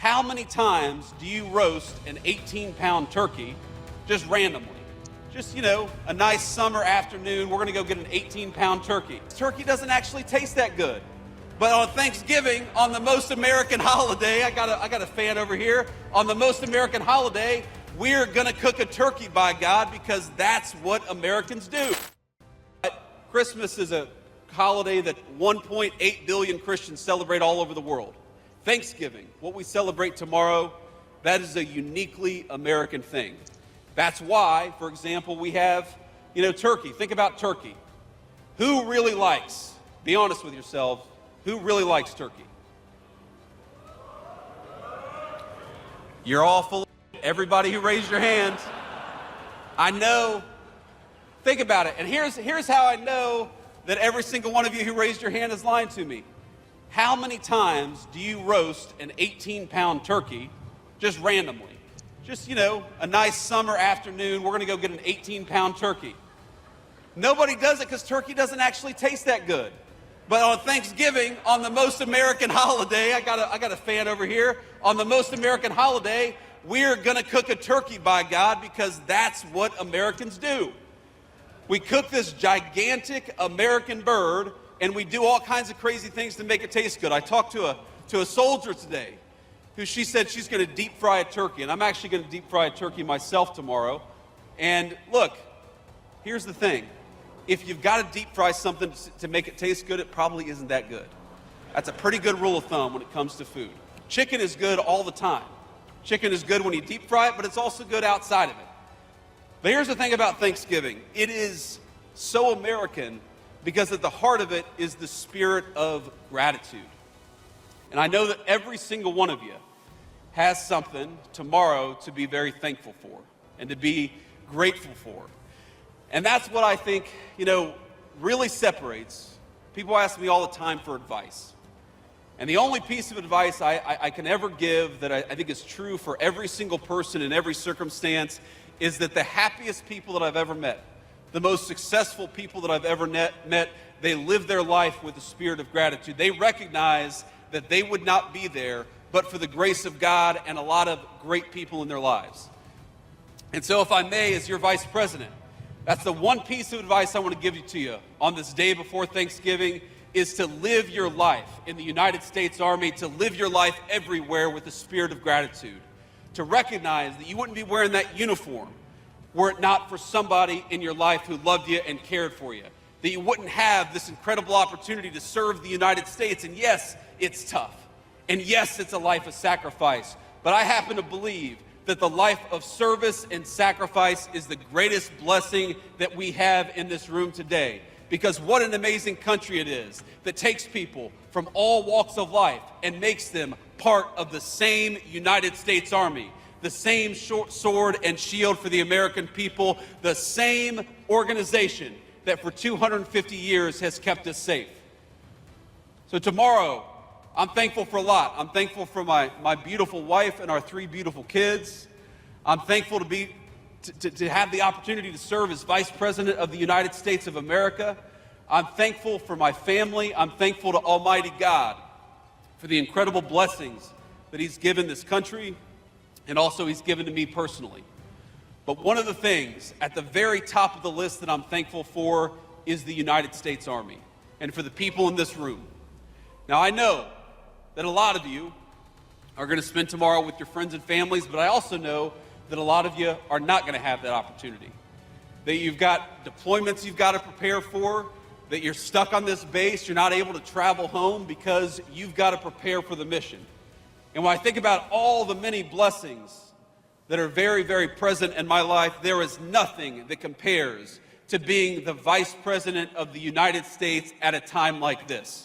How many times do you roast an 18-pound turkey just randomly? Just, a nice summer afternoon, we're gonna go get an 18-pound turkey. Turkey doesn't actually taste that good. But on Thanksgiving, on the most American holiday, I got a fan over here, on the most American holiday, we're gonna cook a turkey, by God, because that's what Americans do. Christmas is a holiday that 1.8 billion Christians celebrate all over the world. Thanksgiving, what we celebrate tomorrow, that is a uniquely American thing. That's why, for example, we have, turkey. Think about turkey. Who really likes, be honest with yourselves, who really likes turkey? You're all full of everybody who raised your hand. I know. Think about it. And here's how I know that every single one of you who raised your hand is lying to me. How many times do you roast an 18-pound turkey just randomly? Just, a nice summer afternoon, we're gonna go get an 18-pound turkey. Nobody does it because turkey doesn't actually taste that good. But on Thanksgiving, on the most American holiday, I got a fan over here, on the most American holiday, we're gonna cook a turkey, by God, because that's what Americans do. We cook this gigantic American bird, and we do all kinds of crazy things to make it taste good. I talked to a soldier today, who she said she's gonna deep fry a turkey, and I'm actually gonna deep fry a turkey myself tomorrow. And look, here's the thing. If you've got to deep fry something to make it taste good, it probably isn't that good. That's a pretty good rule of thumb when it comes to food. Chicken is good all the time. Chicken is good when you deep fry it, but it's also good outside of it. But here's the thing about Thanksgiving. It is so American because at the heart of it is the spirit of gratitude. And I know that every single one of you has something tomorrow to be very thankful for and to be grateful for. And that's what I think, really separates. People ask me all the time for advice. And the only piece of advice I can ever give that I think is true for every single person in every circumstance is that the happiest people that I've ever met, the most successful people that I've ever met, they live their life with a spirit of gratitude. They recognize that they would not be there but for the grace of God and a lot of great people in their lives. And so if I may, as your vice president, that's the one piece of advice I want to give to you on this day before Thanksgiving is to live your life in the United States Army, to live your life everywhere with a spirit of gratitude, to recognize that you wouldn't be wearing that uniform were it not for somebody in your life who loved you and cared for you, that you wouldn't have this incredible opportunity to serve the United States. And yes, it's tough. And yes, it's a life of sacrifice. But I happen to believe that the life of service and sacrifice is the greatest blessing that we have in this room today. Because what an amazing country it is that takes people from all walks of life and makes them part of the same United States Army, the same sword and shield for the American people, the same organization that for 250 years has kept us safe. So tomorrow, I'm thankful for a lot. I'm thankful for my beautiful wife and our 3 beautiful kids. I'm thankful to have the opportunity to serve as Vice President of the United States of America. I'm thankful for my family. I'm thankful to Almighty God for the incredible blessings that He's given this country and also He's given to me personally. But one of the things at the very top of the list that I'm thankful for is the United States Army and for the people in this room. Now, I know that a lot of you are going to spend tomorrow with your friends and families, but I also know that a lot of you are not going to have that opportunity. That you've got deployments you've got to prepare for, that you're stuck on this base, you're not able to travel home because you've got to prepare for the mission. And when I think about all the many blessings that are very, very present in my life, there is nothing that compares to being the Vice President of the United States at a time like this.